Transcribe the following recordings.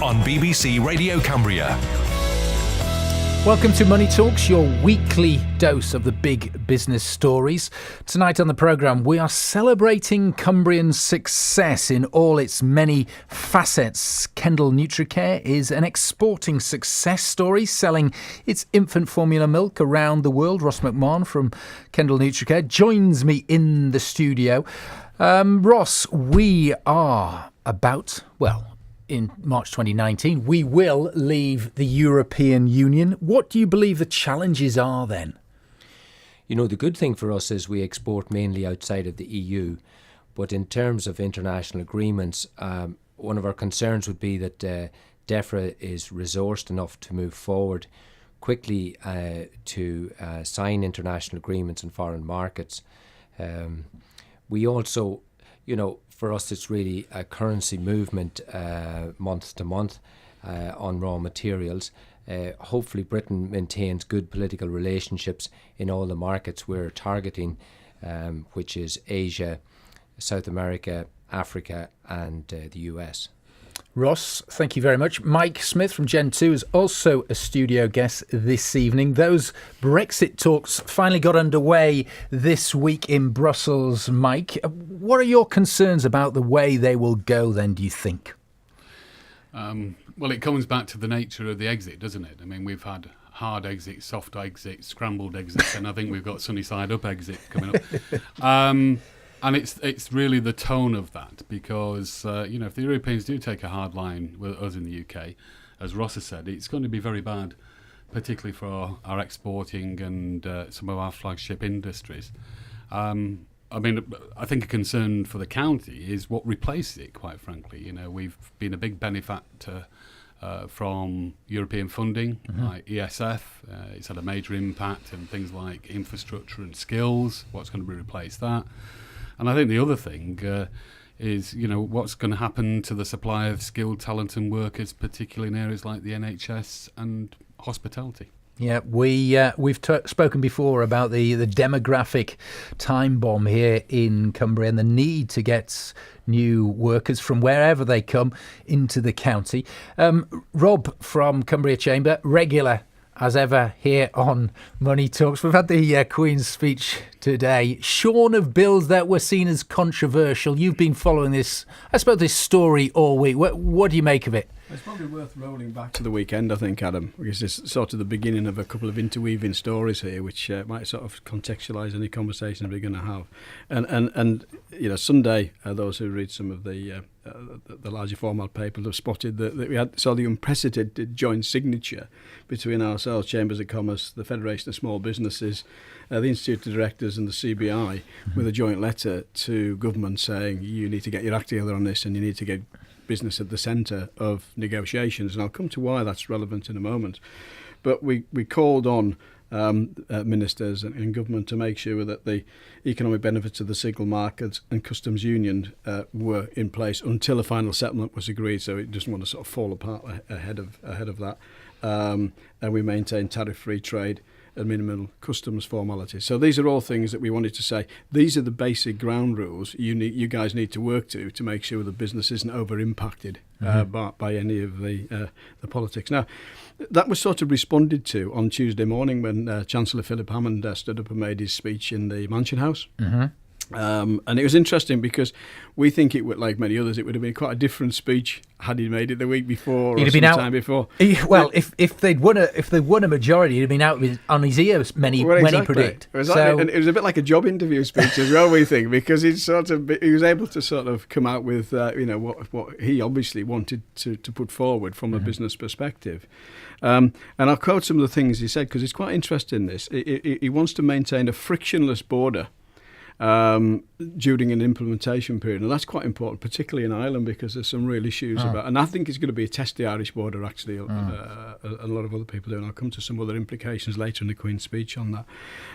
on BBC Radio Cumbria. Welcome to Money Talks, your weekly dose of the big business stories. Tonight on the programme, we are celebrating Cumbrian's success in all its many facets. Kendal Nutricare is an exporting success story, selling its infant formula milk around the world. Ross McMahon from Kendal Nutricare joins me in the studio. Ross, we are about, in March 2019, we will leave the European Union. What do you believe the challenges are then? You know, the good thing for us is we export mainly outside of the EU. But in terms of international agreements, one of our concerns would be that DEFRA is resourced enough to move forward quickly to sign international agreements in foreign markets. We also, for us, it's really a currency movement month to month on raw materials. Hopefully Britain maintains good political relationships in all the markets we're targeting, which is Asia, South America, Africa and the US. Ross, thank you very much. Mike Smith from Gentoo is also a studio guest this evening. Those Brexit talks finally got underway this week in Brussels. Mike, what are your concerns about the way they will go then, do you think? Well, it comes back to the nature of the exit, doesn't it? I mean, we've had hard exit, soft exit, scrambled exit, and I think we've got sunny side up exit coming up. And it's really the tone of that, because if the Europeans do take a hard line with us in the UK, as Ross has said, it's going to be very bad, particularly for our exporting and some of our flagship industries. I think a concern for the county is what replaces it, quite frankly. We've been a big benefactor from European funding, like ESF. It's had a major impact on things like infrastructure and skills. What's going to replace that? And I think the other thing is, what's going to happen to the supply of skilled talent and workers, particularly in areas like the NHS and hospitality. Yeah, we've spoken before about the demographic time bomb here in Cumbria and the need to get new workers from wherever they come into the county. Rob from Cumbria Chamber, regular as ever here on Money Talks. We've had the Queen's speech today. Shorn of bills that were seen as controversial. You've been following this, I suppose, this story all week. What do you make of it? It's probably worth rolling back to the weekend, I think, Adam, because it's sort of the beginning of a couple of interweaving stories here, which might sort of contextualise any conversations we're going to have. And Sunday, those who read some of the larger format papers have spotted that we saw the unprecedented joint signature between ourselves, Chambers of Commerce, the Federation of Small Businesses, the Institute of Directors and the CBI, with a joint letter to government saying you need to get your act together on this and you need to get business at the centre of negotiations, and I'll come to why that's relevant in a moment. But we called on ministers and government to make sure that the economic benefits of the single market and customs union were in place until a final settlement was agreed, so it doesn't want to sort of fall apart ahead of that. And we maintain tariff-free trade and minimal customs formalities. So these are all things that we wanted to say. These are the basic ground rules you guys need to work to make sure the business isn't over-impacted by any of the politics. Now, that was sort of responded to on Tuesday morning when Chancellor Philip Hammond stood up and made his speech in the Mansion House. And it was interesting because we think it would, like many others, it would have been quite a different speech had he made it the week before or sometime before. Well, if they'd won a majority, he'd have been out on his ears when he predict. Exactly. And it was a bit like a job interview speech as well, we think, because he was able to sort of come out with what he obviously wanted to put forward from a business perspective. And I'll quote some of the things he said because it's quite interesting. This he wants to maintain a frictionless border during an implementation period, and that's quite important, particularly in Ireland, because there's some real issues about, and I think it's going to be a test the Irish border actually. A lot of other people do, and I'll come to some other implications later in the Queen's speech on that.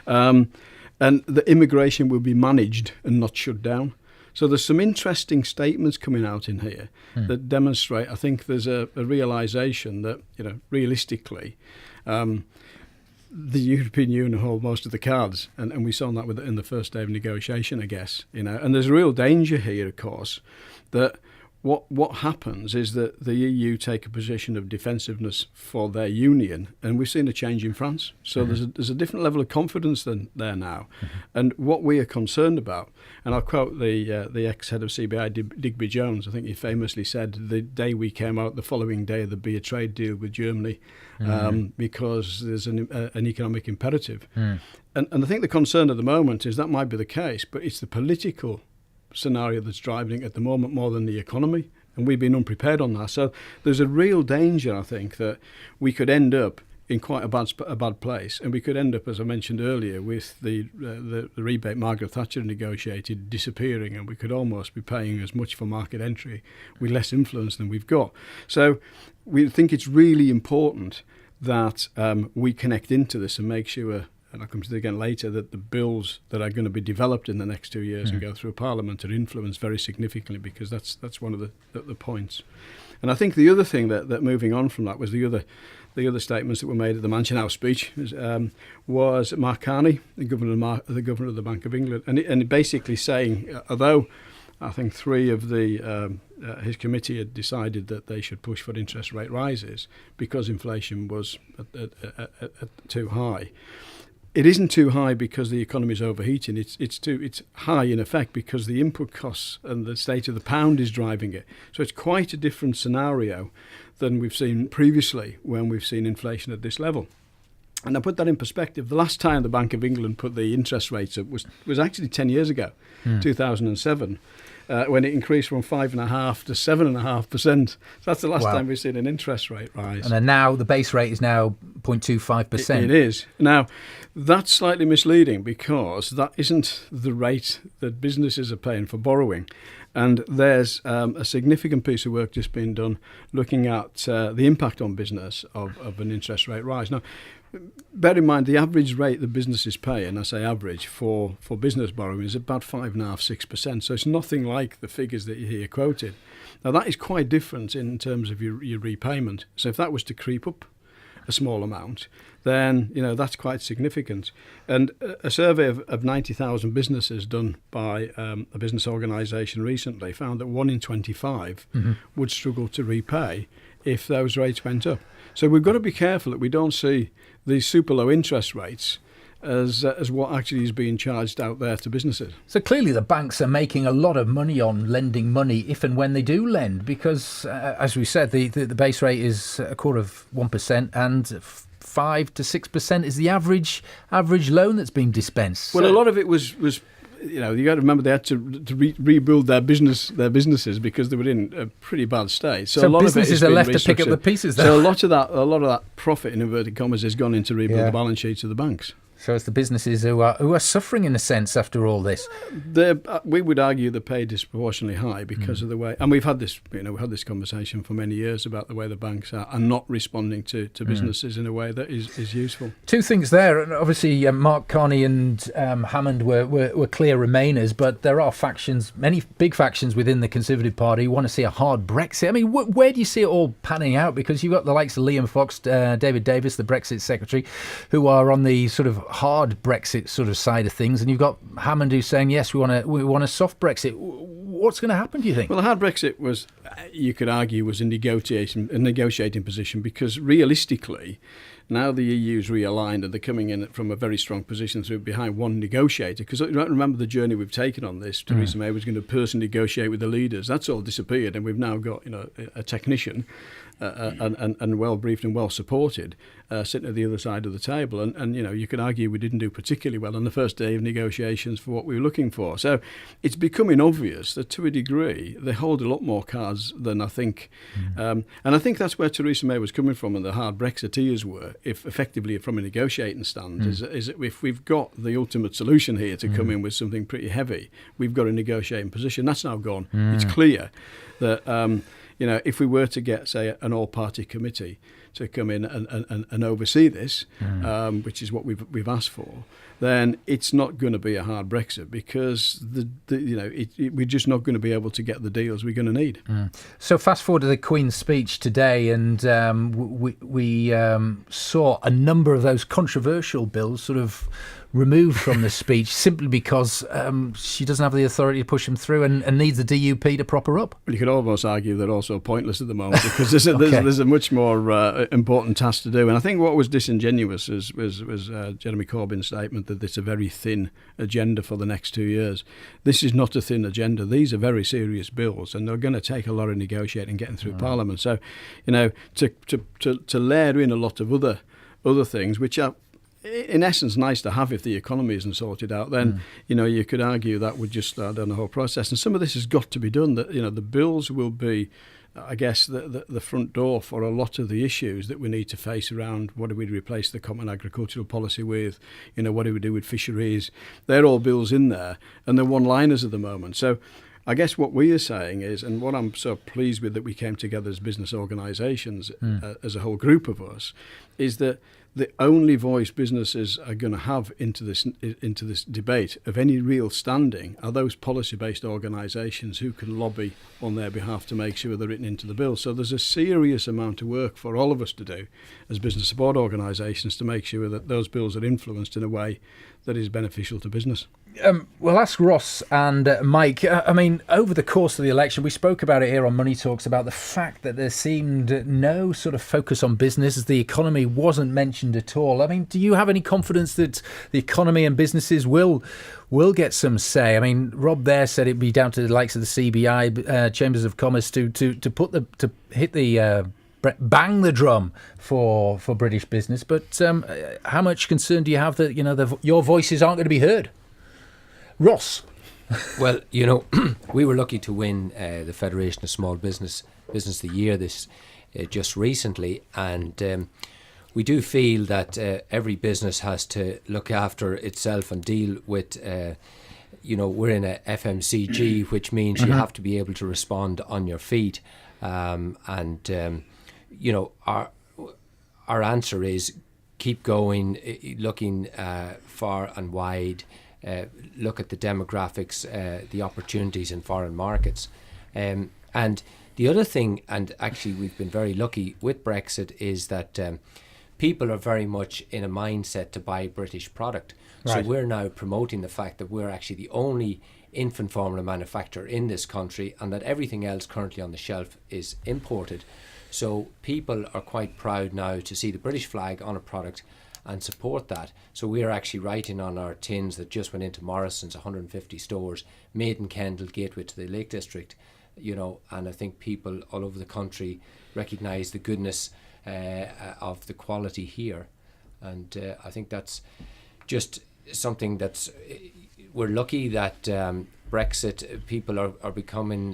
And the immigration will be managed and not shut down. So there's some interesting statements coming out in here that demonstrate, I think there's a realisation that, realistically, the European Union hold most of the cards, and we saw that in the first day of negotiation, I guess. And there's a real danger here, of course, that what happens is that the EU take a position of defensiveness for their union, and we've seen a change in France. So there's a different level of confidence than there now. And what we are concerned about, and I'll quote the ex-head of CBI, Digby Jones. I think he famously said, the day we came out, the following day there'd be a trade deal with Germany because there's an economic imperative. And I think the concern at the moment is that might be the case, but it's the political scenario that's driving it at the moment more than the economy, and we've been unprepared on that. So there's a real danger, I think, that we could end up in quite a bad place, and we could end up, as I mentioned earlier, with the rebate Margaret Thatcher negotiated disappearing, and we could almost be paying as much for market entry with less influence than we've got. So we think it's really important that we connect into this and make sure, and I'll come to it again later, that the bills that are going to be developed in the next 2 years and go through Parliament are influenced very significantly, because that's one of the points. And I think the other thing that moving on from that was the other statements that were made at the Mansion House speech was Mark Carney, the governor of the Bank of England, and basically saying, although I think three of his committee had decided that they should push for interest rate rises because inflation was too high. It isn't too high because the economy is overheating. It's high in effect because the input costs and the state of the pound is driving it. So it's quite a different scenario than we've seen previously when we've seen inflation at this level. And I put that in perspective. The last time the Bank of England put the interest rates up was actually 10 years ago, 2007. When it increased from 5.5% to 7.5%. So that's the last time we've seen an interest rate rise. And then now the base rate is now 0.25%. It is. Now, that's slightly misleading because that isn't the rate that businesses are paying for borrowing. And there's a significant piece of work just being done looking at the impact on business of an interest rate rise. Now, bear in mind, the average rate the businesses pay, and I say average, for business borrowing is about 5.5–6%. So it's nothing like the figures that you hear quoted. Now, that is quite different in terms of your repayment. So if that was to creep up a small amount, then that's quite significant. And a survey of 90,000 businesses done by a business organisation recently found that 1 in 25 would struggle to repay if those rates went up. So we've got to be careful that we don't see these super low interest rates as what actually is being charged out there to businesses. So clearly the banks are making a lot of money on lending money if and when they do lend, because as we said, the base rate is 0.25% and 5 to 6% is the average loan that's being dispensed. Well, a lot of it was you got to remember they had to rebuild their businesses because they were in a pretty bad state. So a lot businesses of it are left to pick up the pieces. So a lot of that profit, in inverted commas, has gone into rebuild the balance sheets of the banks. So it's the businesses who are suffering in a sense after all this. We would argue they're paid disproportionately high because of the way, and we've had this conversation for many years about the way the banks are not responding to businesses in a way that is useful. Two things there, and obviously Mark Carney and Hammond were clear Remainers, but there are factions, many big factions within the Conservative Party who want to see a hard Brexit. I mean, where do you see it all panning out? Because you've got the likes of Liam Fox, David Davis, the Brexit Secretary, who are on the sort of hard Brexit sort of side of things, and you've got Hammond who's saying yes, we want a soft Brexit. What's going to happen, do you think? Well, a hard Brexit was, you could argue, was a negotiating position, because realistically now the EU's realigned and they're coming in from a very strong position through behind one negotiator. Because remember the journey we've taken on this. Theresa May was going to personally negotiate with the leaders. That's all disappeared, and we've now got a technician and well briefed and well supported sitting at the other side of the table. And you could argue we didn't do particularly well on the first day of negotiations for what we were looking for. So it's becoming obvious that to a degree they hold a lot more cards than I think. And I think that's where Theresa May was coming from, and the hard Brexiteers were, if effectively from a negotiating stand, is that if we've got the ultimate solution here to come in with something pretty heavy, we've got a negotiating position. That's now gone. It's clear that if we were to get, say, an all-party committee to come in and oversee this, which is what we've asked for, then it's not going to be a hard Brexit, because we're just not going to be able to get the deals we're going to need. So fast forward to the Queen's speech today, and we saw a number of those controversial bills sort of removed from the speech simply because she doesn't have the authority to push them through and needs the DUP to prop her up. Well, you could almost argue they're also pointless at the moment because there's a much more important task to do. And I think what was disingenuous was Jeremy Corbyn's statement that it's a very thin agenda for the next 2 years. This is not a thin agenda. These are very serious bills, and they're going to take a lot of negotiating getting through Parliament. So, to layer in a lot of other things, which are in essence nice to have if the economy isn't sorted out, then you could argue that would just start down the whole process. And some of this has got to be done. That the bills will be, I guess, the front door for a lot of the issues that we need to face around what do we replace the common agricultural policy with, what do we do with fisheries. They're all bills in there, and they're one-liners at the moment. So I guess what we are saying is, and what I'm so pleased with that we came together as business organisations, as a whole group of us, is that the only voice businesses are going to have into this debate of any real standing are those policy-based organisations who can lobby on their behalf to make sure they're written into the bill. So there's a serious amount of work for all of us to do as business support organisations to make sure that those bills are influenced in a way that is beneficial to business. We'll ask Ross and Mike. Over the course of the election, we spoke about it here on Money Talks about the fact that there seemed no sort of focus on business, as the economy wasn't mentioned at all. Do you have any confidence that the economy and businesses will get some say? Rob there said it'd be down to the likes of the CBI, Chambers of Commerce to hit the bang the drum for British business. But how much concern do you have that your voices aren't going to be heard? Ross. Well, we were lucky to win the Federation of Small Business of the Year just recently, and we do feel that every business has to look after itself and deal with, we're in a FMCG, which means you have to be able to respond on your feet, our answer is keep going, looking far and wide. Look at the demographics, the opportunities in foreign markets. And the other thing, and actually we've been very lucky with Brexit, is that people are very much in a mindset to buy British product. Right. So we're now promoting the fact that we're actually the only infant formula manufacturer in this country, and that everything else currently on the shelf is imported. So people are quite proud now to see the British flag on a product and support that. So we are actually writing on our tins that just went into Morrison's 150 stores, made in Kendal, gateway to the Lake District, and I think people all over the country recognise the goodness of the quality here. And I think that's just something that's, we're lucky that Brexit, people are becoming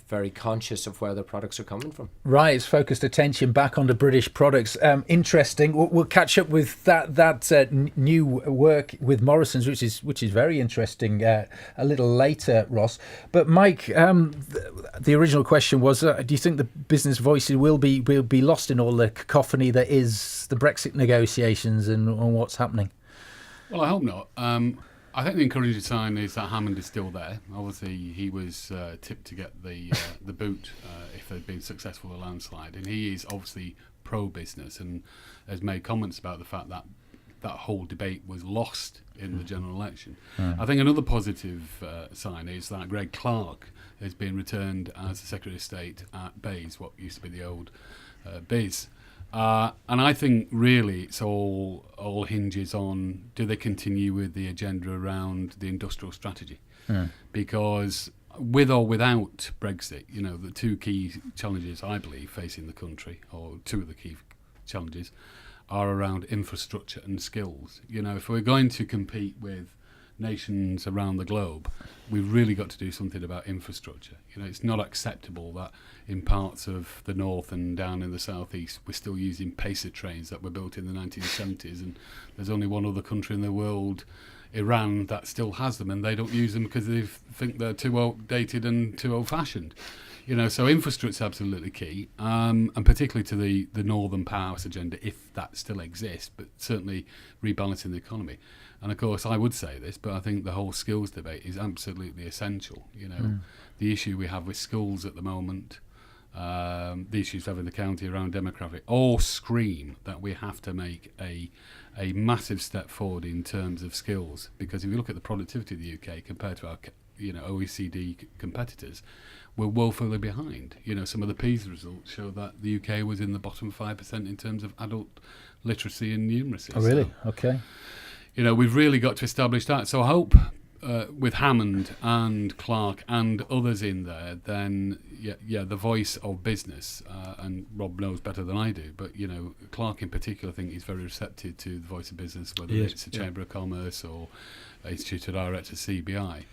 very conscious of where their products are coming from. Right, it's focused attention back onto British products. Interesting. We'll catch up with that new work with Morrison's, which is very interesting, a little later, Ross. But Mike, the original question was: do you think the business voices will be lost in all the cacophony that is the Brexit negotiations and what's happening? Well, I hope not. I think the encouraging sign is that Hammond is still there. Obviously, he was tipped to get the boot if they'd been successful with a landslide, and he is obviously pro-business and has made comments about the fact that that whole debate was lost in the general election. I think another positive sign is that Greg Clark has been returned as the Secretary of State at BEIS, what used to be the old BIS. And I think really it's all hinges on, do they continue with the agenda around the industrial strategy? Because with or without Brexit, the two key challenges I believe facing the country, or two of the key challenges, are around infrastructure and skills. If we're going to compete with nations around the globe, we've really got to do something about infrastructure. It's not acceptable that in parts of the north and down in the southeast we're still using pacer trains that were built in the 1970s, and there's only one other country in the world, Iran, that still has them, and they don't use them because they think they're too outdated and too old-fashioned. So infrastructure is absolutely key, and particularly to the Northern Powerhouse agenda, if that still exists, but certainly rebalancing the economy. And of course, I would say this, but I think the whole skills debate is absolutely essential. The issue we have with schools at the moment, the issues we have in the county around demographic, all scream that we have to make a massive step forward in terms of skills. Because if you look at the productivity of the UK compared to our OECD competitors, we're woefully behind. Some of the PISA results show that the UK was in the bottom 5% in terms of adult literacy and numeracy. Oh, really? So, okay. We've really got to establish that. So I hope with Hammond and Clark and others in there, then the voice of business, and Rob knows better than I do, but Clark in particular, I think he's very receptive to the voice of business, whether it's the Chamber of Commerce or Institute of Directors, CBI.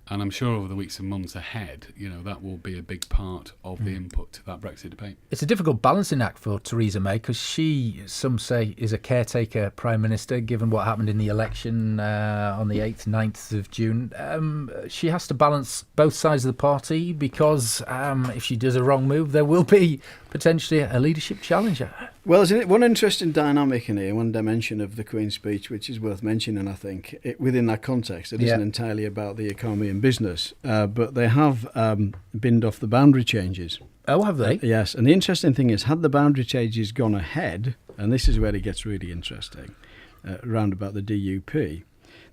And I'm sure over the weeks and months ahead, that will be a big part of the input to that Brexit debate. It's a difficult balancing act for Theresa May because she, some say, is a caretaker Prime Minister, given what happened in the election on the 8th, 9th of June. She has to balance both sides of the party because if she does a wrong move, there will be potentially a leadership challenger. Well, there's one interesting dynamic in here, one dimension of the Queen's speech, which is worth mentioning, I think. Within that context, it isn't entirely about the economy and business, but they have binned off the boundary changes. Oh, have they? Yes, and the interesting thing is, had the boundary changes gone ahead, and this is where it gets really interesting, around about the DUP,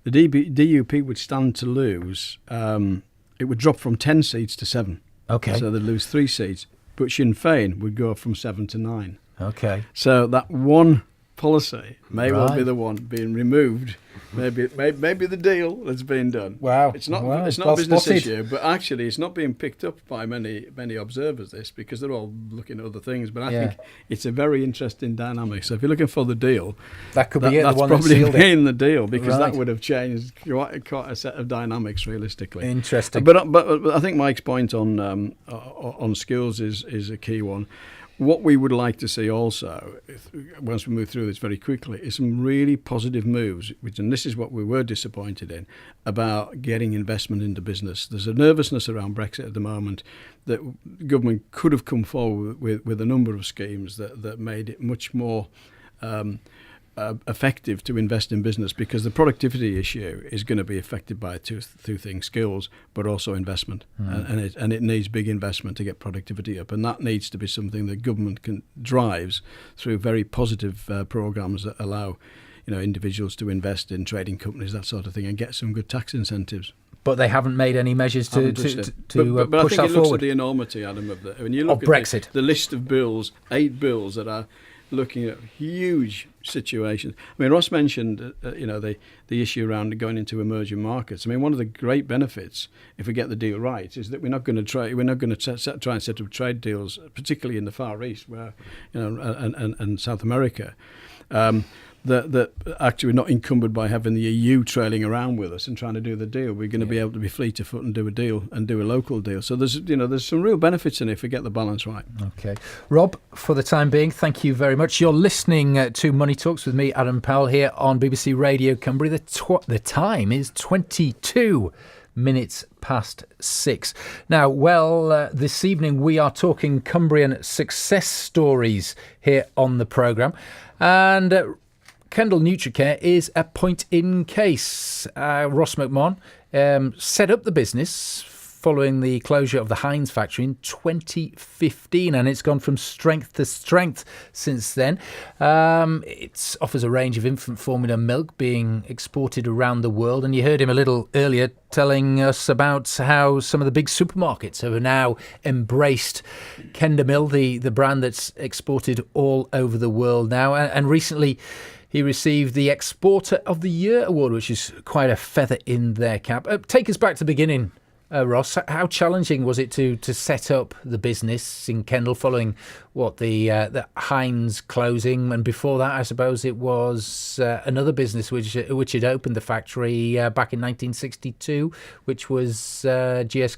the DUP would stand to lose, it would drop from 10 seats to 7. Okay. So they'd lose 3 seats, but Sinn Féin would go from 7 to 9. Okay. So that one policy may well be the one being removed. Maybe the deal that's being done. Wow. It's not well a business issue, but actually it's not being picked up by many observers, this, because they're all looking at other things. But I think it's a very interesting dynamic. So if you're looking for the deal, that could be it. That's the one probably that in the deal, because Right. that would have changed quite a set of dynamics realistically. Interesting. But I think Mike's point on skills is a key one. What we would like to see also, once we move through this very quickly, is some really positive moves, and this is what we were disappointed in, about getting investment into business. There's a nervousness around Brexit at the moment that government could have come forward with a number of schemes that made it much more effective to invest in business, because the productivity issue is going to be affected by two things: skills, but also investment. And it needs big investment to get productivity up, and that needs to be something that government drives through very positive programs that allow individuals to invest in trading companies, that sort of thing, and get some good tax incentives. But they haven't made any measures to push but I that think it looks forward. at the enormity, Adam, when you look Of Brexit. at the list of bills, 8 bills that are looking at huge situations. I mean, Ross mentioned, the issue around going into emerging markets. I mean, one of the great benefits, if we get the deal right, is that we're not going to try and set up trade deals, particularly in the Far East, where and South America. That actually we're not encumbered by having the EU trailing around with us and trying to do the deal. We're going to be able to be fleet of foot and do a deal and do a local deal. So there's some real benefits in it if we get the balance right. Okay. Rob, for the time being, thank you very much. You're listening to Money Talks with me, Adam Powell, here on BBC Radio Cumbria. The time is 22 minutes past 6. Now, this evening we are talking Cumbrian success stories here on the programme. And Kendal Nutricare is a point in case. Ross McMahon set up the business following the closure of the Heinz factory in 2015, and it's gone from strength to strength since then. It offers a range of infant formula milk being exported around the world, and you heard him a little earlier telling us about how some of the big supermarkets have now embraced Kendamil, the brand that's exported all over the world now, and recently he received the Exporter of the Year award, which is quite a feather in their cap. Take us back to the beginning, Ross. How challenging was it to set up the business in Kendal following the Heinz closing, and before that, I suppose it was another business which had opened the factory back in 1962, which was GS.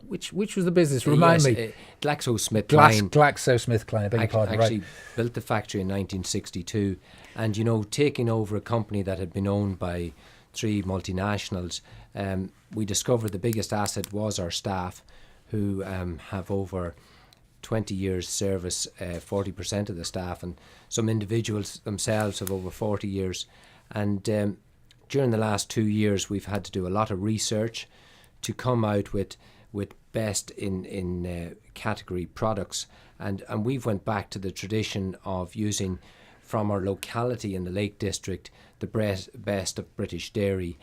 Which was the business? Remind me. GlaxoSmithKline. GlaxoSmithKline. I beg your pardon. Actually built the factory in 1962, and taking over a company that had been owned by 3 multinationals. We discovered the biggest asset was our staff, who have over 20 years service, 40% of the staff, and some individuals themselves have over 40 years. And during the last 2 years, we've had to do a lot of research to come out with best in category products, and we've went back to the tradition of using from our locality in the Lake District the best of British dairy,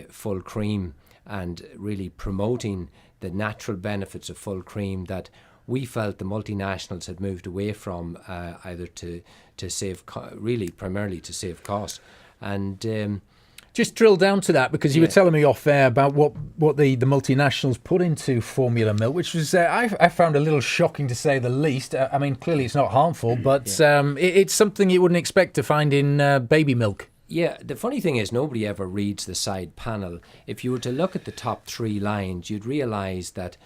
full cream, and really promoting the natural benefits of full cream that we felt the multinationals had moved away from, either to save primarily to save costs. And just drill down to that, because you were telling me off air about what the multinationals put into formula milk, which was I found a little shocking to say the least. I mean, clearly it's not harmful, but it's something you wouldn't expect to find in baby milk. Yeah, the funny thing is nobody ever reads the side panel. If you were to look at the top 3 lines, you'd realise that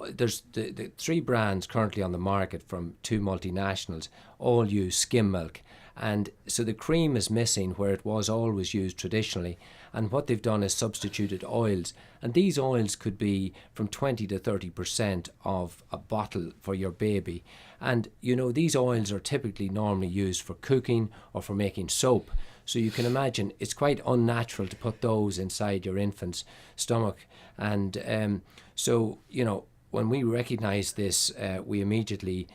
there's the 3 brands currently on the market from 2 multinationals all use skim milk. And so the cream is missing where it was always used traditionally. And what they've done is substituted oils. And these oils could be from 20 to 30% of a bottle for your baby. And, you know, these oils are typically normally used for cooking or for making soap. So you can imagine it's quite unnatural to put those inside your infant's stomach. And so, you know, when we recognised this, we immediately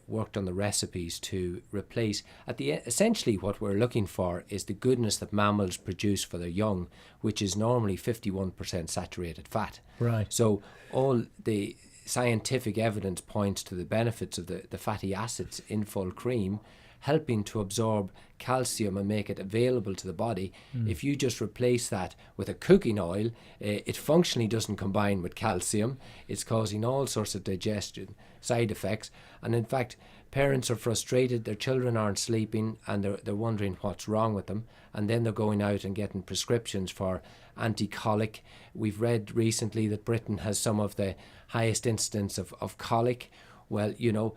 worked on the recipes to replace. Essentially, what we're looking for is the goodness that mammals produce for their young, which is normally 51% saturated fat. Right. So all the scientific evidence points to the benefits of the fatty acids in full cream, helping to absorb calcium and make it available to the body. If you just replace that with a cooking oil, it functionally doesn't combine with calcium. It's causing all sorts of digestion side effects. And in fact, parents are frustrated, their children aren't sleeping, and they're wondering what's wrong with them. And then they're going out and getting prescriptions for anti-colic. We've read recently that Britain has some of the highest incidence of colic. Well, you know,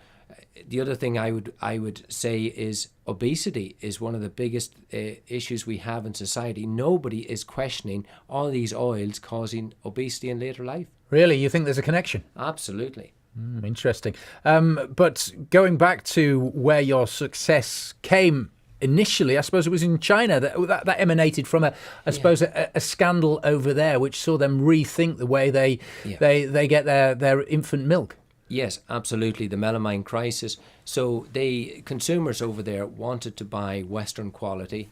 the other thing I would say is obesity is one of the biggest issues we have in society. Nobody is questioning all these oils causing obesity in later life. Really? You think there's a connection? Absolutely. Interesting. But going back to where your success came initially, I suppose it was in China that emanated from a scandal over there, which saw them rethink the way they get their infant milk. Yes, absolutely. The melamine crisis. So consumers over there wanted to buy Western quality,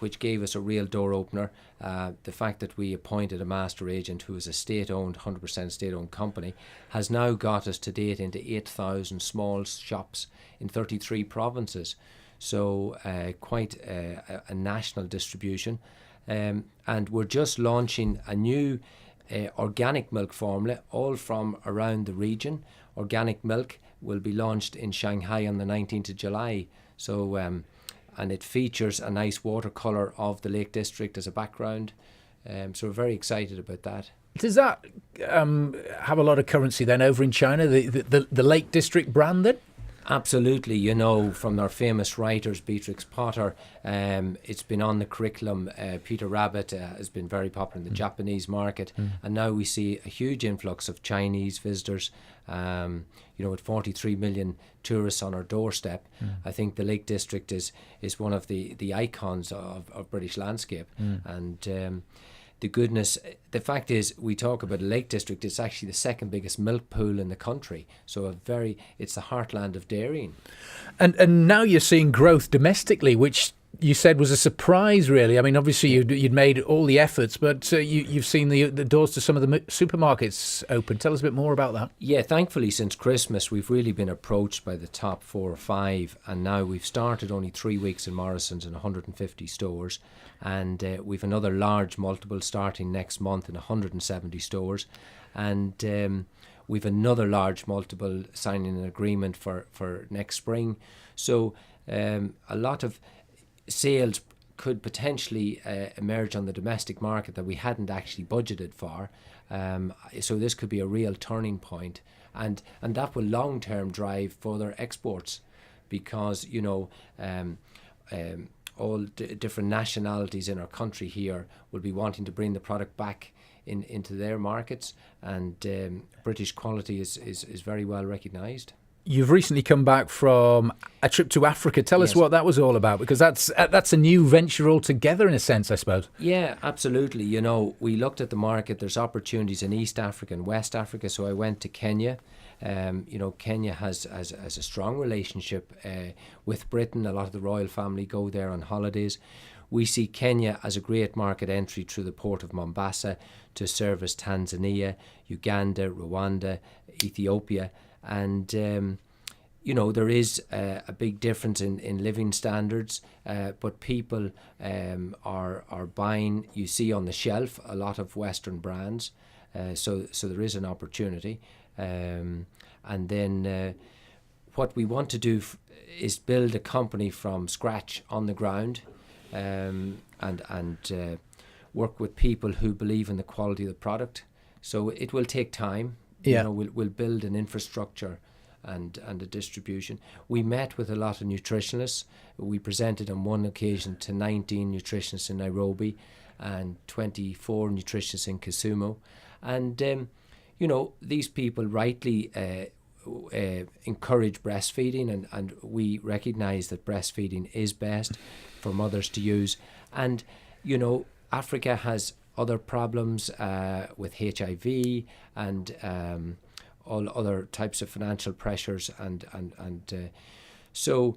which gave us a real door opener. The fact that we appointed a master agent who is a state-owned, 100% state-owned company has now got us to date into 8,000 small shops in 33 provinces. So quite a national distribution. And we're just launching a new organic milk formula, all from around the region. Organic milk will be launched in Shanghai on the 19th of July. So, and it features a nice watercolour of the Lake District as a background. So we're very excited about that. Does that have a lot of currency then over in China, the Lake District brand then? Absolutely, you know, from our famous writers, Beatrix Potter, it's been on the curriculum. Peter Rabbit has been very popular in the Japanese market, and now we see a huge influx of Chinese visitors. You know, with 43 million tourists on our doorstep, I think the Lake District is one of the icons of British landscape, and the goodness, the fact is, we talk about a Lake District, it's actually the second biggest milk pool in the country. So it's the heartland of dairying. And now you're seeing growth domestically, which you said was a surprise, really. I mean, obviously you'd made all the efforts, but you've seen the doors to some of the supermarkets open. Tell us a bit more about that. Yeah, thankfully since Christmas we've really been approached by the top 4 or 5, and now we've started only 3 weeks in Morrison's in 150 stores, and we've another large multiple starting next month in 170 stores, and we've another large multiple signing an agreement for next spring. So a lot of sales could potentially emerge on the domestic market that we hadn't actually budgeted for. So this could be a real turning point, and that will long term drive further exports, because you know all different nationalities in our country here will be wanting to bring the product back into their markets, and British quality is very well recognised. You've recently come back from a trip to Africa. Tell us what that was all about, because that's a new venture altogether, in a sense, I suppose. Yeah, absolutely. You know, we looked at the market. There's opportunities in East Africa and West Africa. So I went to Kenya. You know, Kenya has a strong relationship with Britain. A lot of the royal family go there on holidays. We see Kenya as a great market entry through the port of Mombasa to service Tanzania, Uganda, Rwanda, Ethiopia. And, you know, there is a big difference in living standards, but people are buying, you see on the shelf, a lot of Western brands. So there is an opportunity. And then what we want to do is build a company from scratch on the ground, and work with people who believe in the quality of the product. So it will take time. Yeah. You know, we'll build an infrastructure and a distribution. We met with a lot of nutritionists. We presented on one occasion to 19 nutritionists in Nairobi and 24 nutritionists in Kisumu. And, you know, these people rightly encourage breastfeeding, and we recognise that breastfeeding is best for mothers to use. And, you know, Africa has other problems with HIV and all other types of financial pressures, and so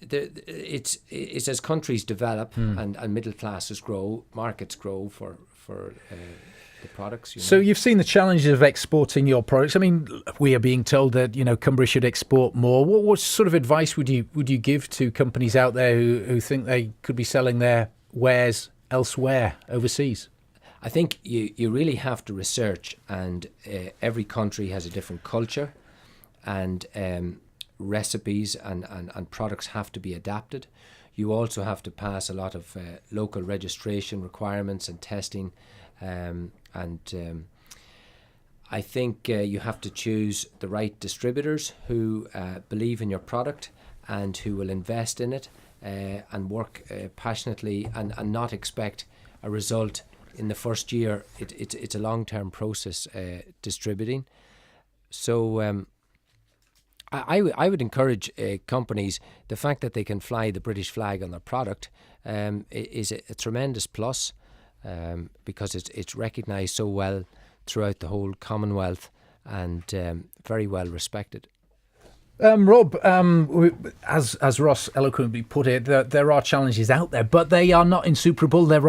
it's as countries develop and middle classes grow, markets grow for the products. You know. So you've seen the challenges of exporting your products. I mean, we are being told that, you know, Cumbria should export more. What sort of advice would you give to companies out there who think they could be selling their wares elsewhere, overseas? I think you really have to research, and every country has a different culture, and recipes and products have to be adapted. You also have to pass a lot of local registration requirements and testing, and I think you have to choose the right distributors who believe in your product and who will invest in it and work passionately and not expect a result in the first year. It's a long-term process, distributing. So I would encourage companies, the fact that they can fly the British flag on their product is a tremendous plus, because it's recognised so well throughout the whole Commonwealth and very well respected. Rob, as Ross eloquently put it, there are challenges out there, but they are not insuperable. There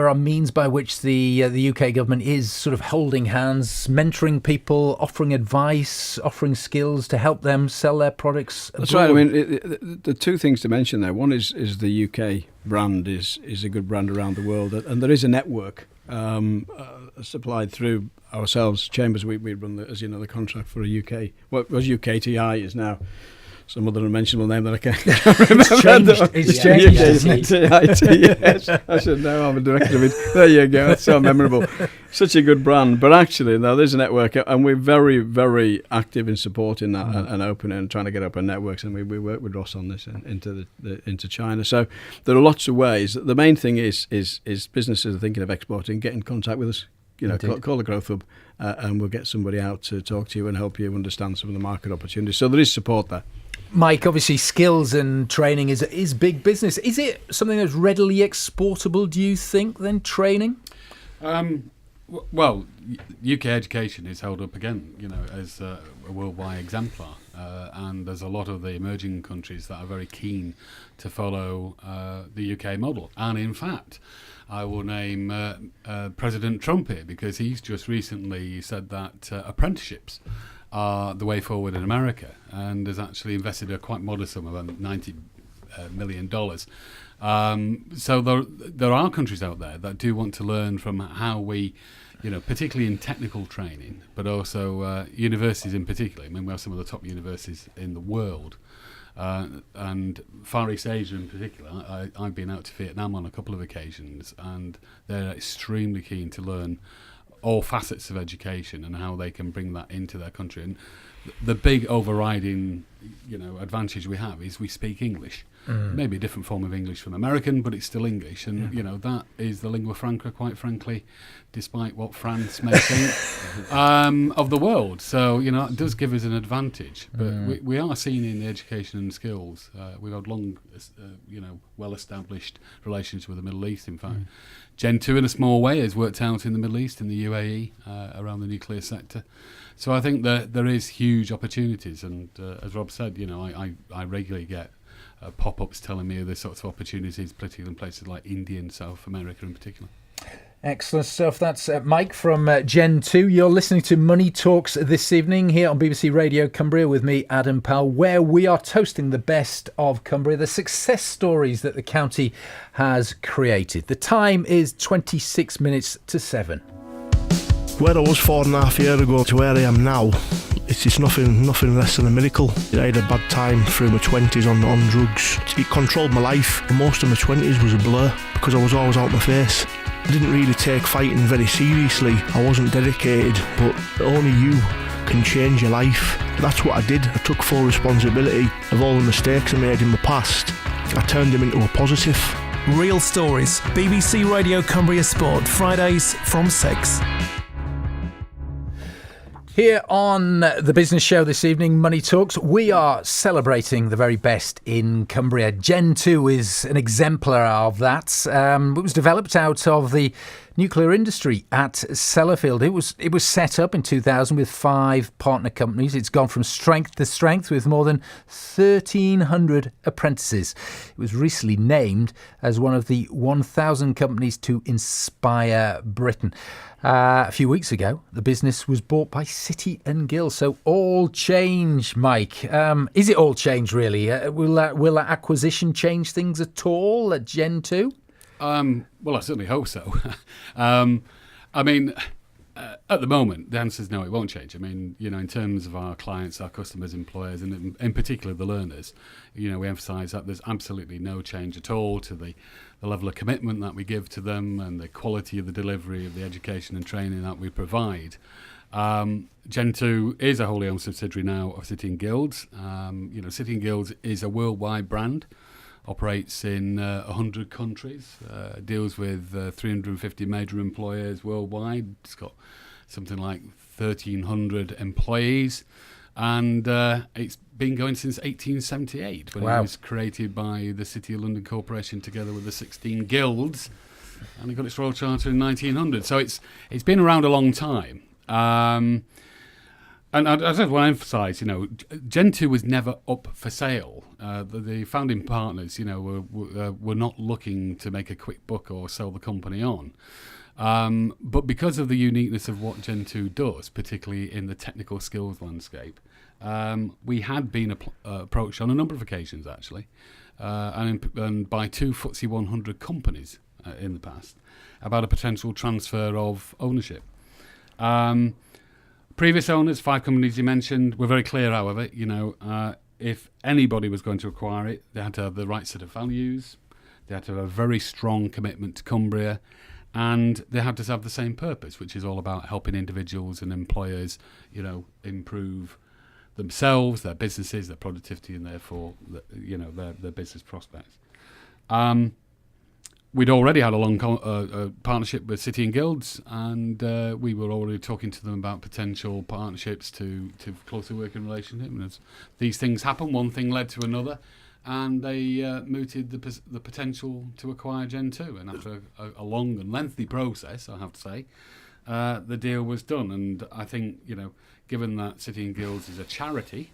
are means by which the UK government is sort of holding hands, mentoring people, offering advice, offering skills to help them sell their products abroad. That's right. I mean, the two things to mention there. One is the UK brand is a good brand around the world, and there is a network supplied through ourselves, Chambers. We run, as you know, the contract for a UK. What was UKTI is now some other unmentionable name that I can't remember. It's changed. Yes, I should know. I'm a director of it. There you go. That's so memorable. Such a good brand. But actually, now there's a network, and we're very, very active in supporting that and opening and trying to get open networks. And we work with Ross on this into China. So there are lots of ways. The main thing is businesses are thinking of exporting, get in contact with us. You know, call the Growth Hub, and we'll get somebody out to talk to you and help you understand some of the market opportunities. So there is support there. Mike, obviously skills and training is big business. Is it something that's readily exportable, do you think, than training? Well, UK education is held up again, you know, as a worldwide exemplar, and there's a lot of the emerging countries that are very keen to follow the UK model. And in fact, I will name President Trump here, because he's just recently said that apprenticeships are the way forward in America, and has actually invested a quite modest sum of $90 million. So there are countries out there that do want to learn from how we, you know, particularly in technical training, but also universities in particular. I mean, we have some of the top universities in the world, and Far East Asia in particular. I've been out to Vietnam on a couple of occasions, and they're extremely keen to learn all facets of education and how they can bring that into their country. And the big overriding, advantage we have is we speak English. Maybe a different form of English from American, but it's still English, and that is the lingua franca, quite frankly, despite what France may think of the world. So it does give us an advantage. But we are seen in the education and skills. We've had long, well-established relations with the Middle East. In fact, Gentoo, in a small way, has worked out in the Middle East, in the UAE, around the nuclear sector. So I think that there is huge opportunities, and as Rob said, I regularly get pop-ups telling me of the sorts of opportunities, particularly in places like India and South America in particular. Excellent stuff. That's Mike from Gentoo. You're listening to Money Talks this evening here on BBC Radio Cumbria with me, Adam Powell, where we are toasting the best of Cumbria, the success stories that the county has created. The time is 26 minutes to 7. Where I was 4.5 years ago to where I am now, it's nothing less than a miracle. I had a bad time through my 20s on drugs. It controlled my life. Most of my 20s was a blur because I was always out my face. I didn't really take fighting very seriously. I wasn't dedicated, but only you can change your life. That's what I did. I took full responsibility of all the mistakes I made in the past. I turned them into a positive. Real stories. BBC Radio Cumbria Sport, Fridays from 6. Here on the business show this evening, Money Talks, we are celebrating the very best in Cumbria. Gentoo is an exemplar of that. It was developed out of the nuclear industry at Sellafield. It was set up in 2000 with 5 partner companies. It's gone from strength to strength with more than 1,300 apprentices. It was recently named as one of the 1,000 companies to inspire Britain. A few weeks ago, the business was bought by City and Guilds. So all change, Mike. Is it all change, really? Will that acquisition change things at all at Gentoo? Well, I certainly hope so. At the moment, the answer is no, it won't change. In terms of our clients, our customers, employers, and in particular the learners, we emphasise that there's absolutely no change at all to the level of commitment that we give to them and the quality of the delivery of the education and training that we provide. Gentoo is a wholly owned subsidiary now of City and Guilds. City and Guilds is a worldwide brand, operates in 100 countries, deals with 350 major employers worldwide. It's got something like 1,300 employees, and it's been going since 1878 when it was created by the City of London Corporation together with the 16 guilds, and it got its Royal Charter in 1900. So it's been around a long time. And I just want to emphasise, Gentoo was never up for sale. The founding partners, were not looking to make a quick buck or sell the company on. But because of the uniqueness of what Gentoo does, particularly in the technical skills landscape, we had been approached on a number of occasions, actually, and by 2 FTSE 100 companies in the past about a potential transfer of ownership. Previous owners, 5 companies you mentioned, were very clear, however, if anybody was going to acquire it, they had to have the right set of values, they had to have a very strong commitment to Cumbria, and they had to have the same purpose, which is all about helping individuals and employers, improve themselves, their businesses, their productivity, and therefore, their business prospects. We'd already had a long partnership with City and Guilds, and we were already talking to them about potential partnerships to closer working relationship. And as these things happen, one thing led to another, and they mooted the potential to acquire Gentoo. And after a long and lengthy process, I have to say, the deal was done. And I think, given that City and Guilds is a charity,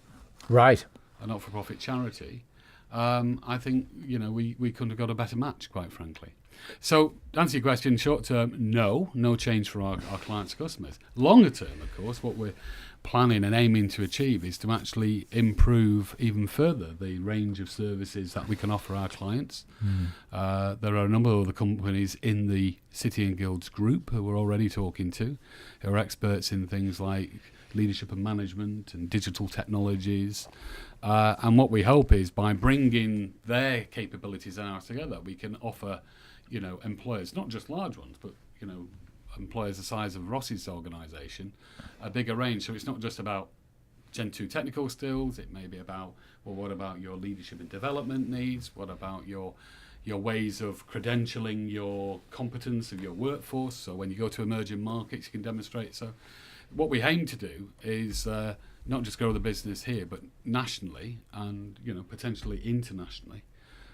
right, a not-for-profit charity, I think, we couldn't have got a better match, quite frankly. So, to answer your question, short term, no change for our clients and customers. Longer term, of course, what we're planning and aiming to achieve is to actually improve even further the range of services that we can offer our clients. There are a number of other companies in the City and Guilds group who we're already talking to, who are experts in things like leadership and management and digital technologies. And what we hope is by bringing their capabilities and ours together, we can offer, employers, not just large ones, but, employers the size of Ross's organisation, a bigger range. So it's not just about Gentoo technical skills. It may be about, well, what about your leadership and development needs? What about your ways of credentialing your competence of your workforce? So when you go to emerging markets, you can demonstrate. So what we aim to do is not just grow the business here, but nationally and potentially internationally,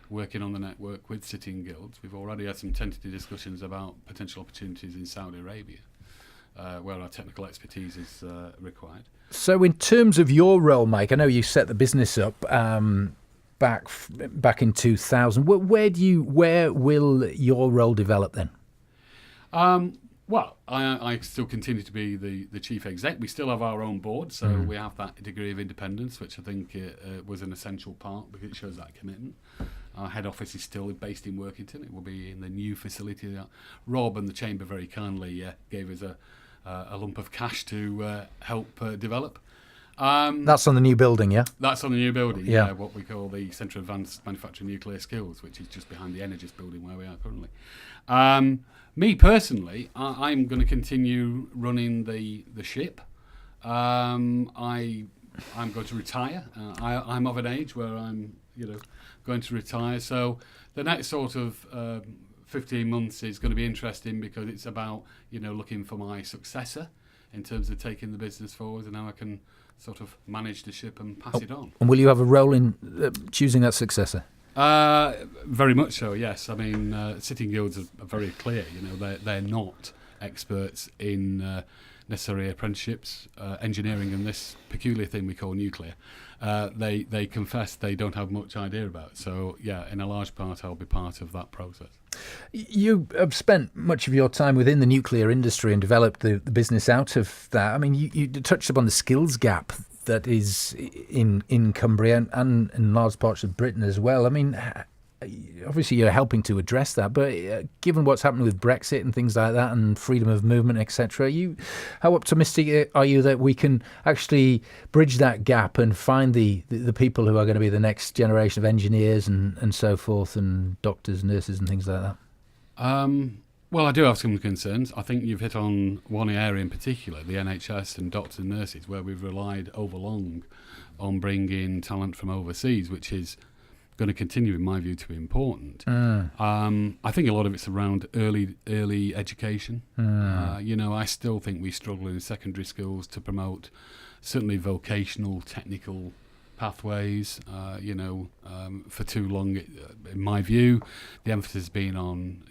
working on the network with sitting guilds. We've already had some tentative discussions about potential opportunities in Saudi Arabia, where our technical expertise is required. So in terms of your role, Mike, I know you set the business up back in 2000. Where will your role develop then? Well, I still continue to be the chief exec. We still have our own board, so we have that degree of independence, which I think was an essential part because it shows that commitment. Our head office is still based in Workington. It will be in the new facility that Rob and the Chamber very kindly gave us a lump of cash to help develop. That's on the new building, yeah? That's on the new building, yeah. What we call the Centre of Advanced Manufacturing Nuclear Skills, which is just behind the Energist building where we are currently. Me personally, I'm going to continue running the ship. I'm going to retire. I'm of an age where I'm going to retire. So the next sort of 15 months is going to be interesting because it's about looking for my successor in terms of taking the business forward and how I can sort of manage the ship and pass it on. And will you have a role in choosing that successor? Very much so, yes. I mean, sitting guilds are very clear. They're not experts in necessary apprenticeships, engineering, and this peculiar thing we call nuclear. They confess they don't have much idea about. So, yeah, in a large part, I'll be part of that process. You have spent much of your time within the nuclear industry and developed the business out of that. I mean, you touched upon the skills gap that is in Cumbria and in large parts of Britain as well. I mean, obviously you're helping to address that, but given what's happening with Brexit and things like that and freedom of movement, etc., how optimistic are you that we can actually bridge that gap and find the people who are going to be the next generation of engineers and so forth, and doctors, nurses and things like that? Well, I do have some concerns. I think you've hit on one area in particular, the NHS and doctors and nurses, where we've relied overlong on bringing talent from overseas, which is going to continue, in my view, to be important. I think a lot of it's around early education. I still think we struggle in secondary schools to promote certainly vocational, technical pathways. For too long, in my view, the emphasis has been on,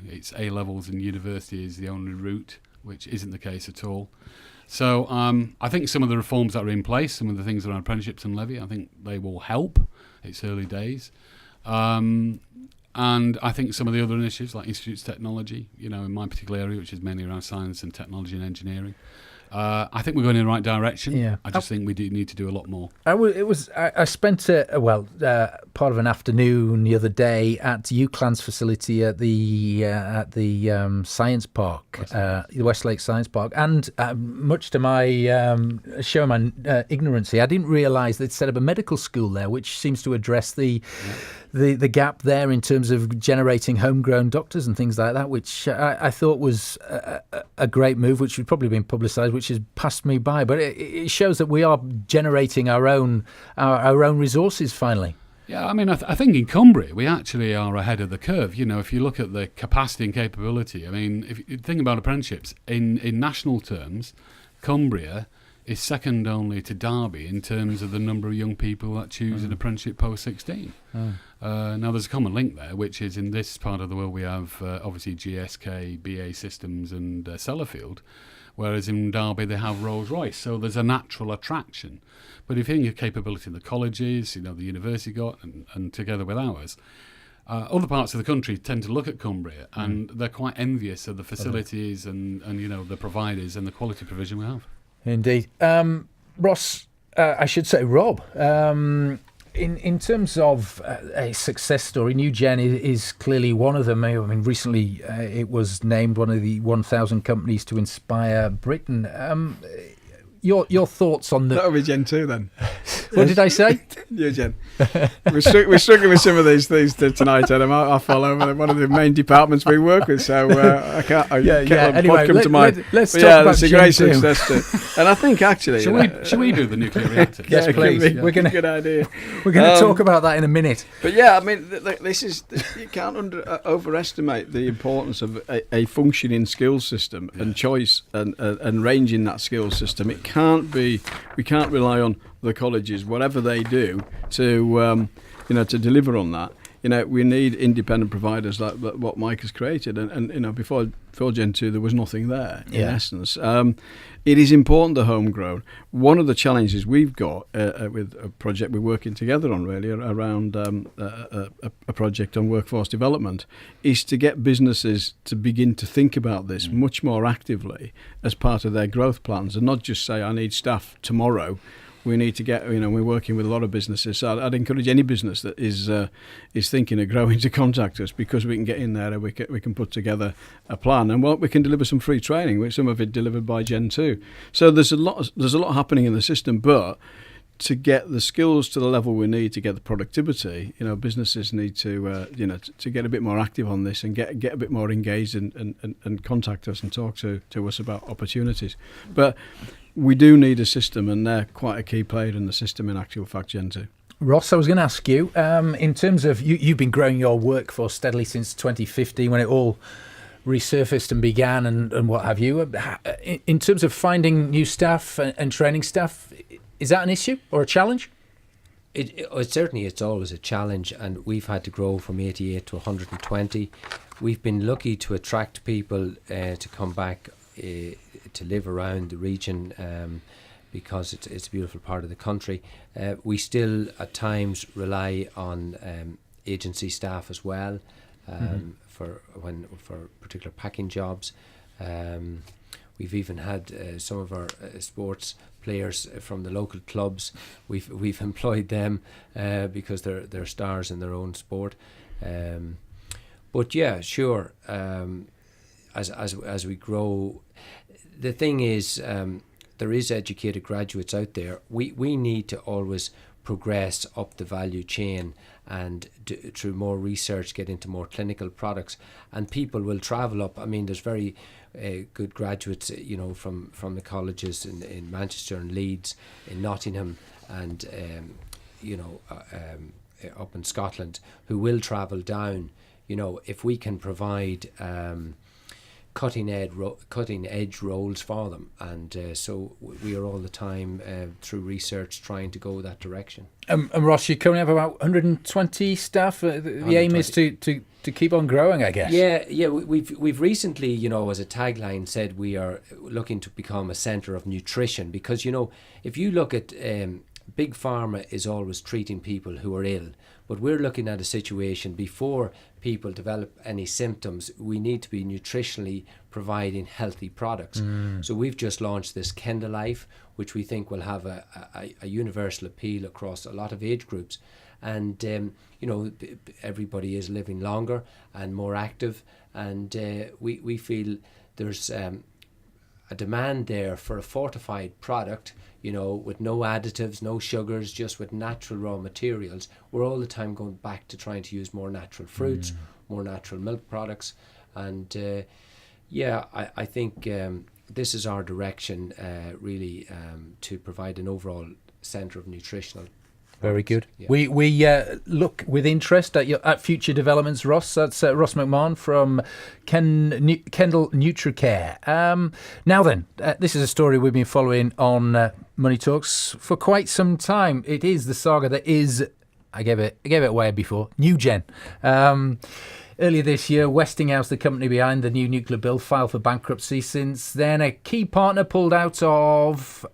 it's A-levels and university is the only route, which isn't the case at all. So I think some of the reforms that are in place, some of the things around apprenticeships and levy, I think they will help. It's early days. And I think some of the other initiatives like Institutes of Technology, in my particular area, which is mainly around science and technology and engineering, I think we're going in the right direction. Yeah. I just think we do need to do a lot more. I spent part of an afternoon the other day at UCLAN's facility at the science park, the Westlake Science Park, and much to my showing my ignorancy, I didn't realise they'd set up a medical school there, which seems to address the gap there in terms of generating homegrown doctors and things like that, which I thought was a great move, which had probably been publicised, which has passed me by. But it shows that we are generating our own resources finally. Yeah, I mean, I think in Cumbria we actually are ahead of the curve. If you look at the capacity and capability, I mean, if you think about apprenticeships, in national terms, Cumbria is second only to Derby in terms of the number of young people that choose an apprenticeship post-16. Now, there's a common link there, which is in this part of the world we have obviously GSK, BA Systems and Sellafield, whereas in Derby they have Rolls-Royce. So there's a natural attraction. But if you think of capability in the colleges, the university got, and together with ours, other parts of the country tend to look at Cumbria and they're quite envious of the facilities and the providers and the quality provision we have. Indeed. Ross, I should say Rob, in terms of a success story, New Gen is clearly one of them. I mean, recently it was named one of the 1,000 companies to inspire Britain. your thoughts on the... That'll be Gentoo then. What did I say? Yeah, Jen. We're struggling with some of these things tonight, Adam. I follow one of the main departments we work with, so I can't. Anyway, come to mind. Let's talk about it's a great success too. And I think actually, Shall we do the nuclear reactors? Yes, please. We're gonna good idea. We're going to talk about that in a minute. But yeah, I mean, this is you can't overestimate the importance of a functioning skills system and choice and range in that skills system. We can't rely on the colleges, whatever they do, to to deliver on that. We need independent providers like what Mike has created, and before Gentoo there was nothing there in essence. It is important the homegrown. One of the challenges we've got with a project we're working together on really around a project on workforce development is to get businesses to begin to think about this much more actively as part of their growth plans, and not just say I need staff tomorrow. We need to get, we're working with a lot of businesses. So I'd encourage any business that is thinking of growing to contact us, because we can get in there and we can put together a plan, and we can deliver some free training, with some of it delivered by Gentoo. So there's a lot happening in the system, but to get the skills to the level we need to get the productivity, businesses need to to get a bit more active on this and get a bit more engaged and contact us and talk to us about opportunities. But we do need a system, and they're quite a key player in the system in actual fact, Gentoo. Ross, I was going to ask you, in terms of you've been growing your workforce steadily since 2015 when it all resurfaced and began and what have you. In terms of finding new staff and training staff, is that an issue or a challenge? It certainly, it's always a challenge, and we've had to grow from 88 to 120. We've been lucky to attract people to come back to live around the region because it's a beautiful part of the country. We still at times rely on agency staff as well for particular packing jobs. We've even had some of our sports players from the local clubs. We've employed them because they're stars in their own sport. But yeah, sure. As we grow, the thing is, there is educated graduates out there. We need to always progress up the value chain and through more research get into more clinical products, and people will travel up. I mean, there's very good graduates, from the colleges in Manchester and Leeds, in Nottingham, and up in Scotland, who will travel down. If we can provide cutting edge roles for them, and so we are all the time through research trying to go that direction. And Ross, you currently have about 120 staff. The aim is to keep on growing, I guess. Yeah. We've recently, as a tagline, said we are looking to become a centre of nutrition, because if you look at Big Pharma is always treating people who are ill, but we're looking at a situation before people develop any symptoms. We need to be nutritionally providing healthy products. So we've just launched this Kendal Life, which we think will have a universal appeal across a lot of age groups. And everybody is living longer and more active, and we feel there's a demand there for a fortified product, with no additives, no sugars, just with natural raw materials. We're all the time going back to trying to use more natural fruits, more natural milk products. And I think this is our direction, really, to provide an overall centre of nutritional. Very good. Yeah. We look with interest at future developments, Ross. That's Ross McMahon from Kendal Nutricare. Now then, this is a story we've been following on Money Talks for quite some time. It is the saga that is, I gave it away before, New Gen. Earlier this year, Westinghouse, the company behind the new nuclear bill, filed for bankruptcy. Since then, a key partner pulled out of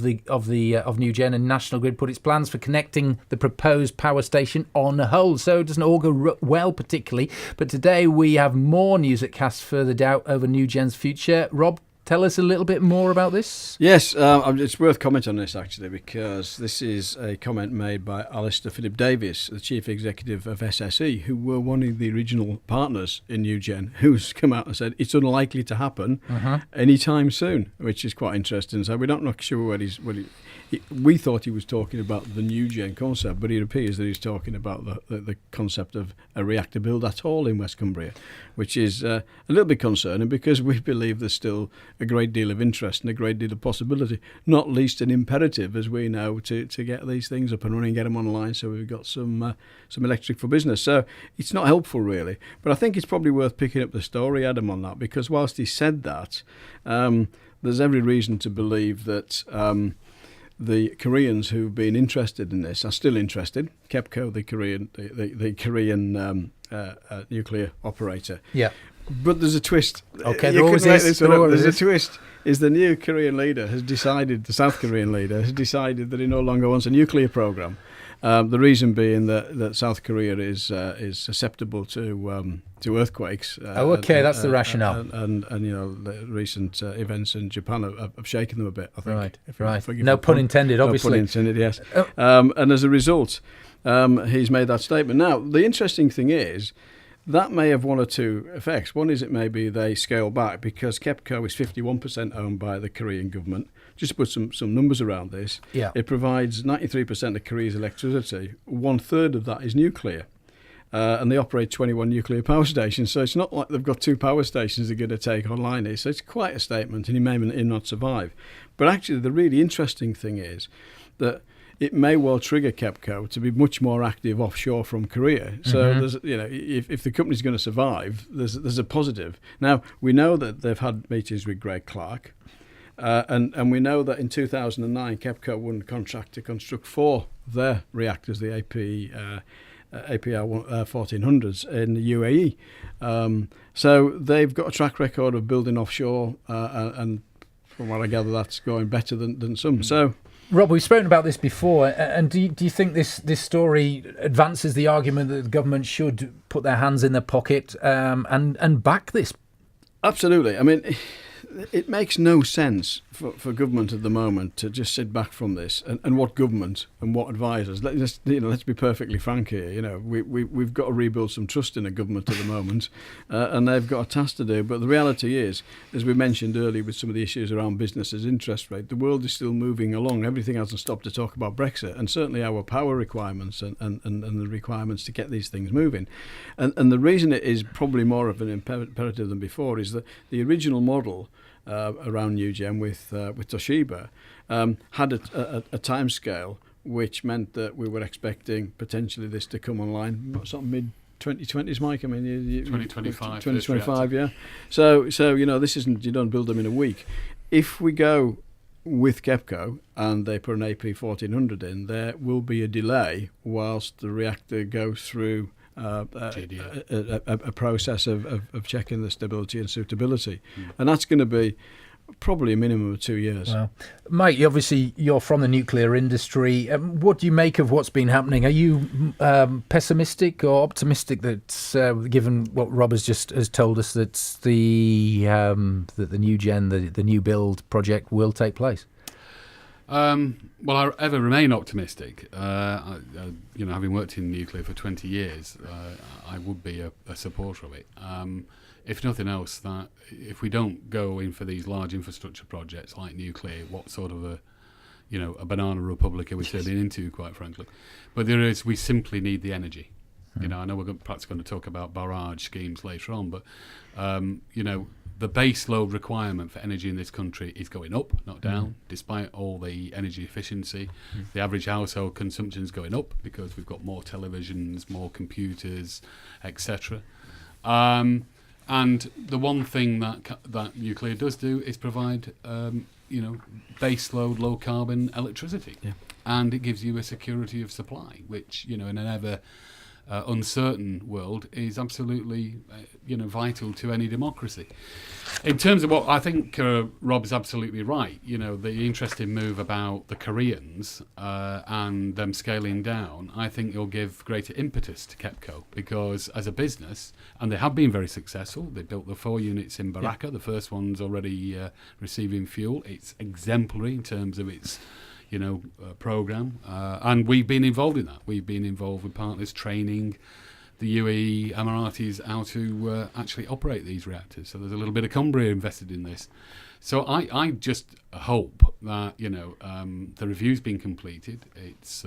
New Gen, and National Grid put its plans for connecting the proposed power station on hold. So it doesn't augur well particularly. But today we have more news that casts further doubt over New Gen's future. Rob, tell us a little bit more about this? Yes, it's worth commenting on this actually, because this is a comment made by Alistair Philip Davies, the Chief Executive of SSE, who were one of the original partners in NewGen, who's come out and said it's unlikely to happen anytime soon, which is quite interesting. So we're not sure we thought he was talking about the NewGen concept, but it appears that he's talking about the concept of a reactor build at all in West Cumbria, which is a little bit concerning, because we believe there's still a great deal of interest and a great deal of possibility, not least an imperative, as we know, to get these things up and running, get them online, so we've got some electric for business. So it's not helpful really, but I think it's probably worth picking up the story, Adam, on that, because whilst he said that, there's every reason to believe that the Koreans who've been interested in this are still interested. KEPCO, the Korean nuclear operator. Yeah. But there's a twist. Okay, there always is. There's a twist. Is the new Korean leader has decided, the South Korean leader has decided that he no longer wants a nuclear program. The reason being that South Korea is susceptible to earthquakes. That's the rationale. And the recent events in Japan have shaken them a bit, I think. Right. No pun intended, obviously. No pun intended, yes. And as a result, he's made that statement. Now, the interesting thing is, that may have one or two effects. One is it may be they scale back, because KEPCO is 51% owned by the Korean government. Just to put some numbers around this, it provides 93% of Korea's electricity. 1/3 of that is nuclear. And they operate 21 nuclear power stations. So it's not like they've got 2 power stations they're going to take online here. So it's quite a statement, and he may not survive. But actually, the really interesting thing is that it may well trigger KEPCO to be much more active offshore from Korea. So there's, if the company's going to survive, there's a positive. Now, we know that they've had meetings with Greg Clark, and we know that in 2009, KEPCO won a contract to construct 4 of their reactors, the APR 1400s in the UAE. So they've got a track record of building offshore, and from what I gather, that's going better than some. So, Rob, we've spoken about this before, and do you think this story advances the argument that the government should put their hands in their pocket and back this? Absolutely. I mean, it makes no sense for government at the moment to just sit back from this. And what government and what advisors? Let's be perfectly frank here. We've got to rebuild some trust in a government at the moment, and they've got a task to do. But the reality is, as we mentioned earlier, with some of the issues around businesses' interest rate, the world is still moving along. Everything hasn't stopped to talk about Brexit, and certainly our power requirements and the requirements to get these things moving. And the reason it is probably more of an imperative than before is that the original model around NewGen with Toshiba had a time scale which meant that we were expecting potentially this to come online sort of mid-2020s, Mike. I mean, 2025. 2025, yeah. So this isn't, you don't build them in a week. If we go with KEPCO and they put an AP 1400 in, there will be a delay whilst the reactor goes through a process of checking the stability and suitability, and that's going to be probably a minimum of 2 years. Well, Mike, you're from the nuclear industry. What do you make of what's been happening? Are you pessimistic or optimistic that, given what Rob has told us, that the NewGen, the new build project will take place? Well, I ever remain optimistic. Having worked in nuclear for 20 years, I would be a supporter of it. If nothing else, that if we don't go in for these large infrastructure projects like nuclear, what sort of a banana republic are we turning into, quite frankly? But we simply need the energy. I know we're perhaps going to talk about barrage schemes later on, but the base load requirement for energy in this country is going up, not down, despite all the energy efficiency. The average household consumption is going up because we've got more televisions, more computers, etc. And the one thing that nuclear does do is provide, base load, low carbon electricity, and it gives you a security of supply, which in an ever uncertain world is absolutely, vital to any democracy. In terms of what I think Rob's absolutely right, the interesting move about the Koreans and them scaling down, I think it'll give greater impetus to KEPCO, because as a business, and they have been very successful, they built the 4 units in Baraka, the first one's already receiving fuel. It's exemplary in terms of its program, and we've been involved in that. We've been involved with partners training the UAE Emiratis how to actually operate these reactors. So there's a little bit of Cumbria invested in this. So I just hope that the review's been completed. It's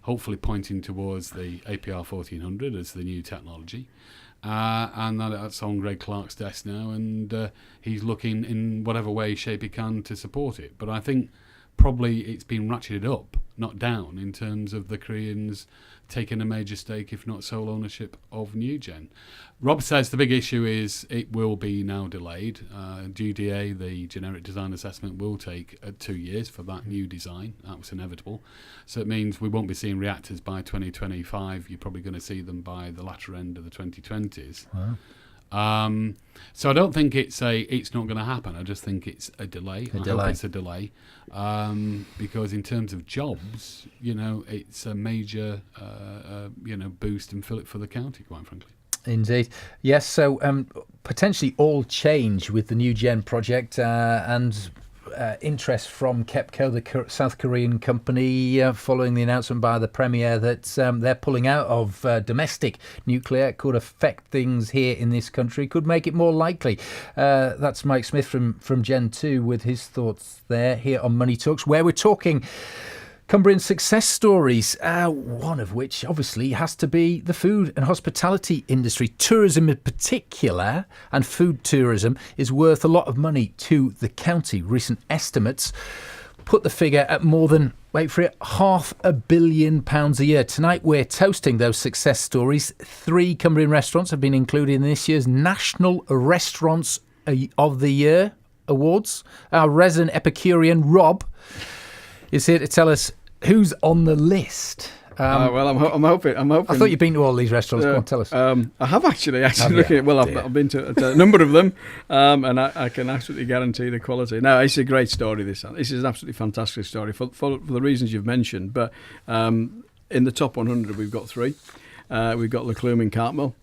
hopefully pointing towards the APR 1400 as the new technology, and that's on Greg Clark's desk now, and he's looking in whatever way, shape he can to support it. But I think probably it's been ratcheted up, not down, in terms of the Koreans taking a major stake, if not sole ownership, of NewGen. Rob says the big issue is it will be now delayed. GDA, the generic design assessment, will take 2 years for that new design. That was inevitable. So it means we won't be seeing reactors by 2025. You're probably going to see them by the latter end of the 2020s. Wow. So I don't think it's not going to happen. I just think it's a delay. I hope it's a delay, because in terms of jobs, it's a major, boost and fillip for the county, quite frankly. Indeed. Yes, so potentially all change with the NewGen project and interest from KEPCO, the South Korean company, following the announcement by the Premier that they're pulling out of domestic nuclear. Could affect things here in this country, could make it more likely. That's Mike Smith from Gentoo with his thoughts there here on Money Talks, where we're talking Cumbrian success stories, one of which obviously has to be the food and hospitality industry. Tourism in particular, and food tourism, is worth a lot of money to the county. Recent estimates put the figure at more than, wait for it, £500 million a year. Tonight we're toasting those success stories. 3 Cumbrian restaurants have been included in this year's National Restaurants of the Year Awards. Our resident Epicurean Rob is here to tell us who's on the list. Well, I'm hoping. I thought you'd been to all these restaurants. Go on, tell us. I have actually looking at. Well, I've been to a number of them, and I can absolutely guarantee the quality. No, it's a great story. This is an absolutely fantastic story for the reasons you've mentioned. But in the top 100, we've got 3. We've got Leclume in Cartmel,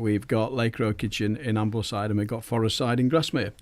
we've got Lake Road Kitchen in Ambleside, and we've got Forest Side in Grasmere,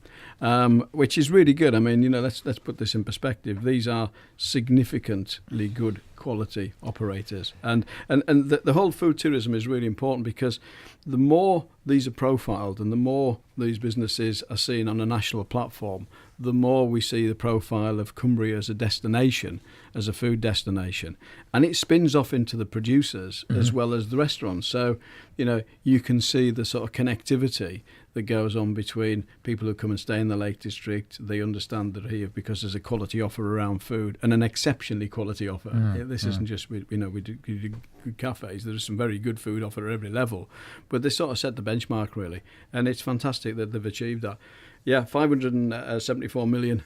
which is really good. I mean, let's put this in perspective. These are significantly good quality operators, and the whole food tourism is really important, because the more these are profiled and the more these businesses are seen on a national platform, the more we see the profile of Cumbria as a destination, as a food destination. And it spins off into the producers as well as the restaurants. So, you can see the sort of connectivity that goes on between people who come and stay in the Lake District. They understand they're here because there's a quality offer around food, and an exceptionally quality offer. This isn't just, we do good cafes. There's some very good food offer at every level. But they sort of set the benchmark, really. And it's fantastic that they've achieved that. Yeah, 574 million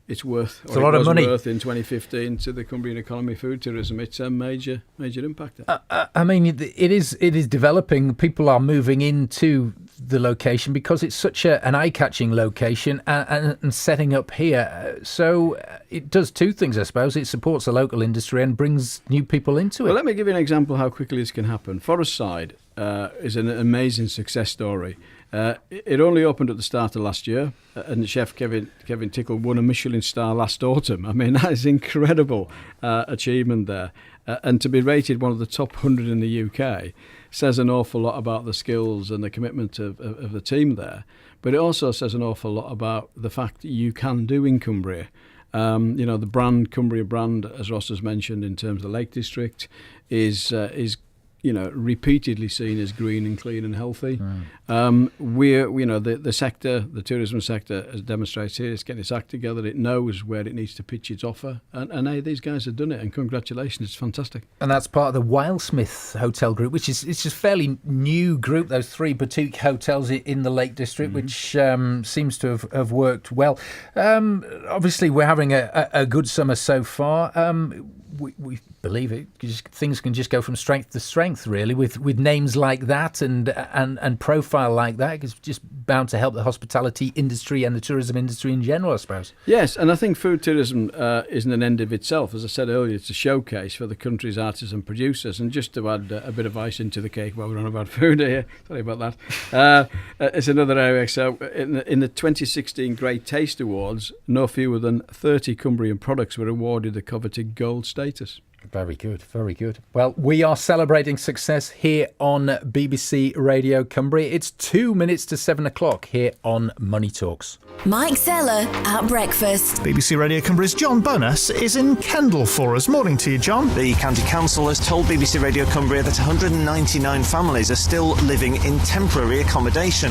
it's worth. It's a lot of money. Worth in 2015 to the Cumbrian economy, food tourism. It's a major impact. I mean, it is developing. People are moving into the location because it's such an eye-catching location, and setting up here. So it does 2 things, I suppose. It supports the local industry and brings new people into it. Well, let me give you an example how quickly this can happen. Forest Side is an amazing success story. It only opened at the start of last year, and Chef Kevin Tickle won a Michelin star last autumn. I mean, that is incredible achievement there. And to be rated one of the top 100 in the UK says an awful lot about the skills and the commitment of the team there. But it also says an awful lot about the fact that you can do in Cumbria. The brand, Cumbria brand, as Ross has mentioned, in terms of the Lake District, is repeatedly seen as green and clean and healthy. The sector, the tourism sector, has demonstrated here, it's getting its act together. It knows where it needs to pitch its offer, and hey, these guys have done it. And congratulations, it's fantastic. And that's part of the Wildsmith Hotel Group, which is just a fairly new group. Those 3 boutique hotels in the Lake District, which seems to have worked well. Obviously, we're having a good summer so far. we believe it. Things can just go from strength to strength, really, with names like that and profile like that. It's just bound to help the hospitality industry and the tourism industry in general, I suppose. Yes, and I think food tourism isn't an end of itself. As I said earlier, it's a showcase for the country's artisan producers. And just to add a bit of ice into the cake while we're on about food here, sorry about that, it's another area. So in the 2016 Great Taste Awards, no fewer than 30 Cumbrian products were awarded the coveted gold status. Very good, very good. Well, we are celebrating success here on BBC Radio Cumbria. It's 2 minutes to 7 o'clock here on Money Talks. Mike Zeller at breakfast. BBC Radio Cumbria's John Bonus is in Kendal for us. Morning to you, John. The County Council has told BBC Radio Cumbria that 199 families are still living in temporary accommodation.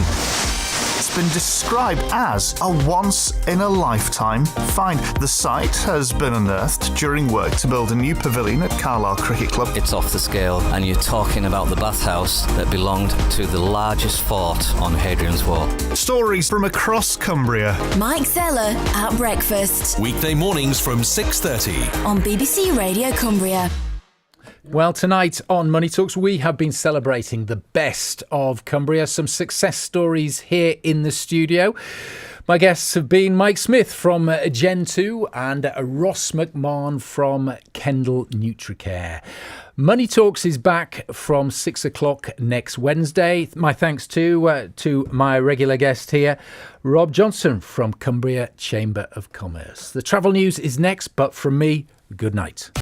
It's been described as a once-in-a-lifetime find. The site has been unearthed during work to build a new pavilion at Carlisle Cricket Club. It's off the scale, and you're talking about the bathhouse that belonged to the largest fort on Hadrian's Wall. Stories from across Cumbria. Mike Zeller at breakfast. Weekday mornings from 6:30 on BBC Radio Cumbria. Well, tonight on Money Talks, we have been celebrating the best of Cumbria. Some success stories here in the studio. My guests have been Mike Smith from Gentoo and Ross McMahon from Kendal Nutricare. Money Talks is back from 6 o'clock next Wednesday. My thanks to my regular guest here, Rob Johnson from Cumbria Chamber of Commerce. The travel news is next, but from me, good night.